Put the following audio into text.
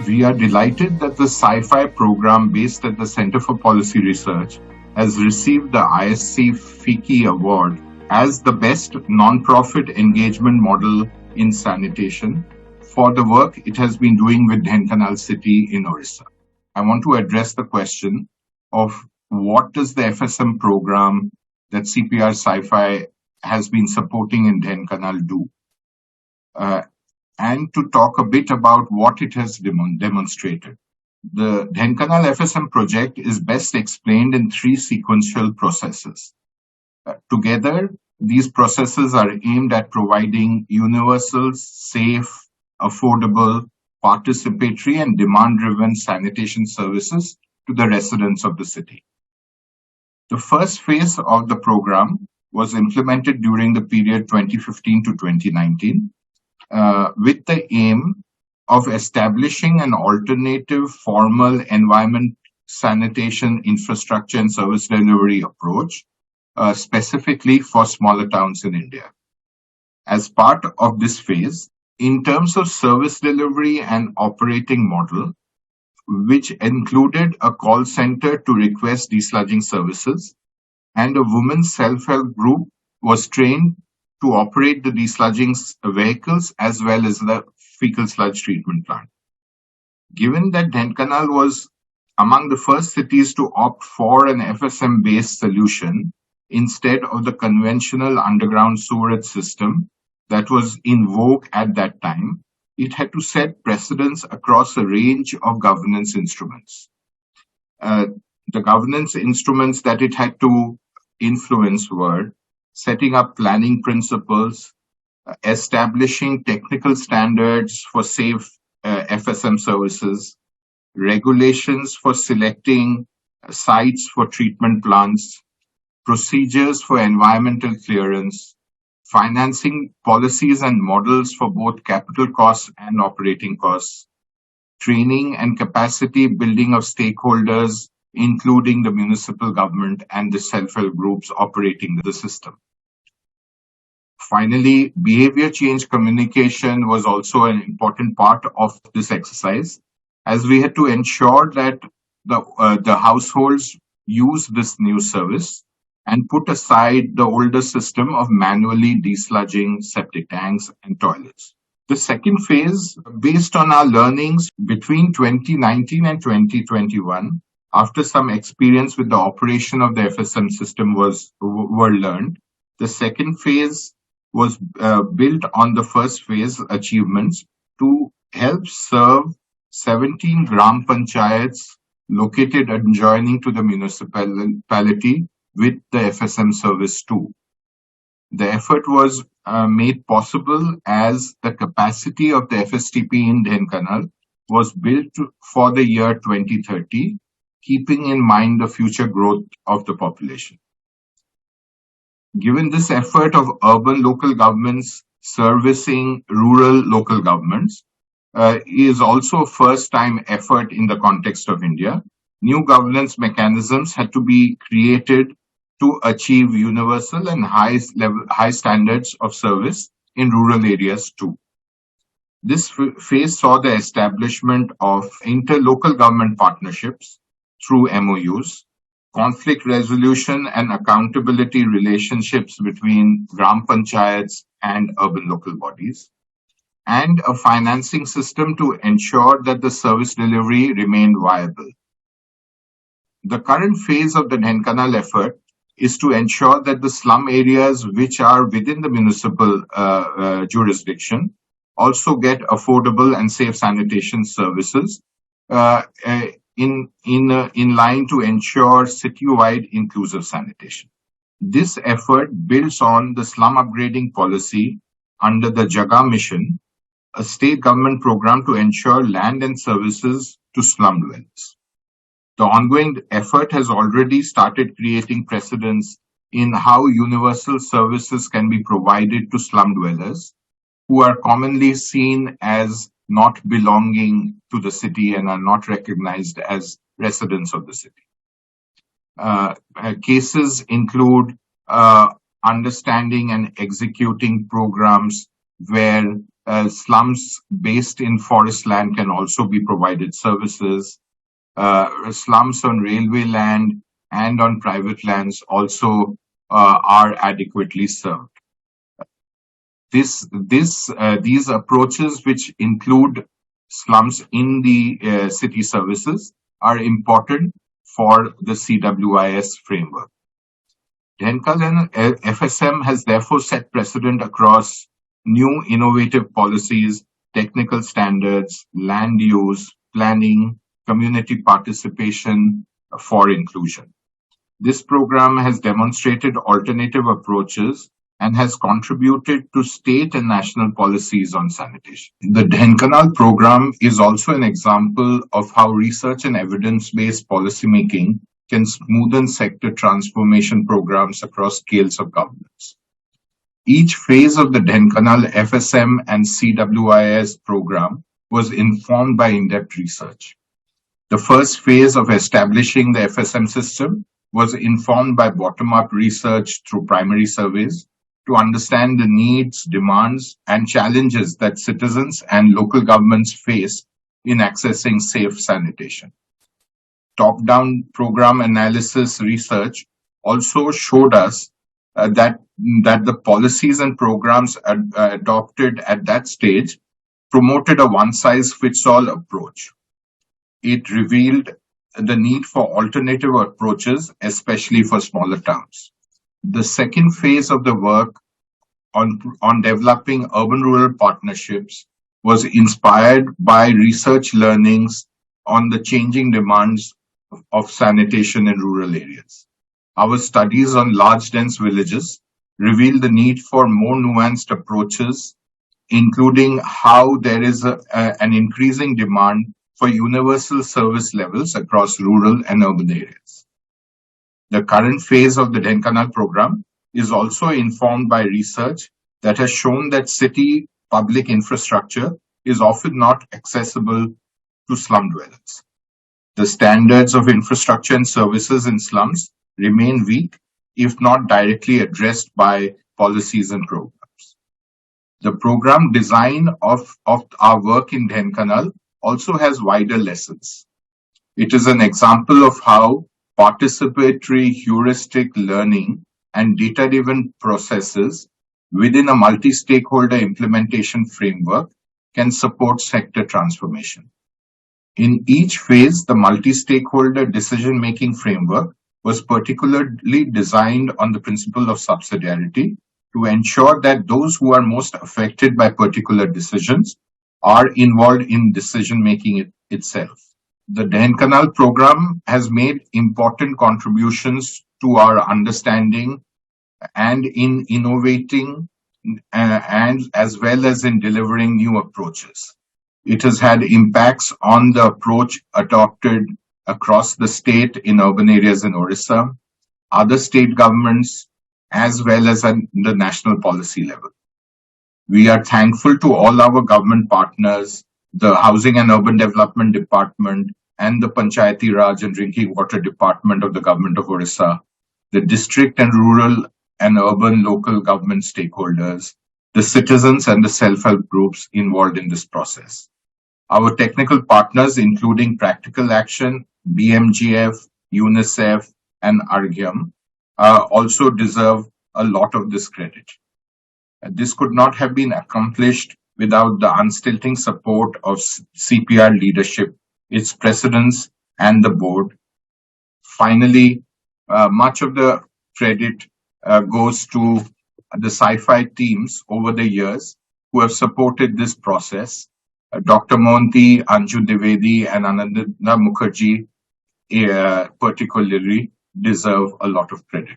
We are delighted that the SCI-FI program based at the Center for Policy Research has received the ISC-FICI award as the best non-profit engagement model in sanitation for the work it has been doing with Dhenkanal city in Odisha. I want to address the question of what does the FSM program that CPR SCI-FI has been supporting in Dhenkanal do? And to talk a bit about what it has demonstrated. The Dhenkanal FSM project is best explained in three sequential processes. Together, these processes are aimed at providing universal, safe, affordable, participatory and demand-driven sanitation services to the residents of the city. The first phase of the program was implemented during the period 2015 to 2019 with the aim of establishing an alternative formal environment sanitation infrastructure and service delivery approach specifically for smaller towns in India. As part of this phase, in terms of service delivery and operating model, which included a call center to request desludging services, and a women's self-help group was trained to operate the desludging vehicles as well as the fecal sludge treatment plant. Given that Dhenkanal was among the first cities to opt for an FSM-based solution instead of the conventional underground sewerage system that was in vogue at that time, it had to set precedents across a range of governance instruments. The governance instruments that it had to influence were setting up planning principles, establishing technical standards for safe FSM services, regulations for selecting sites for treatment plants, procedures for environmental clearance, financing policies and models for both capital costs and operating costs, training and capacity building of stakeholders, including the municipal government and the self-help groups operating the system. Finally, behavior change communication was also an important part of this exercise, as we had to ensure that the households use this new service and put aside the older system of manually desludging septic tanks and toilets. The second phase, based on our learnings between 2019 and 2021, after some experience with the operation of the FSM system were learned, the second phase was built on the first phase achievements to help serve 17 gram panchayats located adjoining to the municipality with the FSM service too. The effort was made possible as the capacity of the FSTP in Dhenkanal was built for the year 2030, keeping in mind the future growth of the population. Given this effort of urban local governments servicing rural local governments is also a first-time effort in the context of India, new governance mechanisms had to be created to achieve universal and high standards of service in rural areas too. This phase saw the establishment of interlocal government partnerships through MOUs, conflict resolution and accountability relationships between gram panchayats and urban local bodies, and a financing system to ensure that the service delivery remained viable. The current phase of the Dhenkanal effort is to ensure that the slum areas which are within the municipal jurisdiction also get affordable and safe sanitation services in line to ensure city-wide inclusive sanitation. This effort builds on the slum upgrading policy under the Jaga Mission, a state government program to ensure land and services to slum dwellers. The ongoing effort has already started creating precedents in how universal services can be provided to slum dwellers who are commonly seen as not belonging to the city and are not recognized as residents of the city. Cases include understanding and executing programs where Slums based in forest land can also be provided services. Slums on railway land and on private lands also are adequately served. These approaches, which include slums in the city services, are important for the CWIS framework. Dhenkanal FSM has therefore set precedent across new innovative policies, technical standards, land use, planning, community participation for inclusion. This program has demonstrated alternative approaches and has contributed to state and national policies on sanitation. The Dhenkanal program is also an example of how research and evidence-based policymaking can smoothen sector transformation programs across scales of governance. Each phase of the Dhenkanal FSM and CWIS program was informed by in-depth research. The first phase of establishing the FSM system was informed by bottom-up research through primary surveys to understand the needs, demands, and challenges that citizens and local governments face in accessing safe sanitation. Top-down program analysis research also showed us that the policies and programs adopted at that stage promoted a one-size-fits-all approach. It revealed the need for alternative approaches, especially for smaller towns. The second phase of the work on developing urban-rural partnerships was inspired by research learnings on the changing demands of sanitation in rural areas. Our studies on large dense villages reveal the need for more nuanced approaches, including how there is an increasing demand for universal service levels across rural and urban areas. The current phase of the Dhenkanal program is also informed by research that has shown that city public infrastructure is often not accessible to slum dwellers. The standards of infrastructure and services in slums remain weak, if not directly addressed by policies and programs. The program design of our work in Dhenkanal also has wider lessons. It is an example of how participatory heuristic learning and data-driven processes within a multi-stakeholder implementation framework can support sector transformation. In each phase, the multi-stakeholder decision-making framework was particularly designed on the principle of subsidiarity to ensure that those who are most affected by particular decisions are involved in decision-making itself. The Dhenkanal program has made important contributions to our understanding and in innovating and as well as in delivering new approaches. It has had impacts on the approach adopted across the state in urban areas in Odisha, other state governments, as well as at the national policy level. We are thankful to all our government partners, the Housing and Urban Development Department, and the Panchayati Raj and Drinking Water Department of the Government of Odisha, the district and rural and urban local government stakeholders, the citizens and the self-help groups involved in this process. Our technical partners, including Practical Action, BMGF, UNICEF, and Argyam, also deserve a lot of this credit. This could not have been accomplished without the unstilting support of CPR leadership, its presidents, and the board. Finally, much of the credit goes to the SCI-FI teams over the years who have supported this process. Dr. Monti, Anju Dwivedi, and Ananda Mukherjee particularly deserve a lot of credit.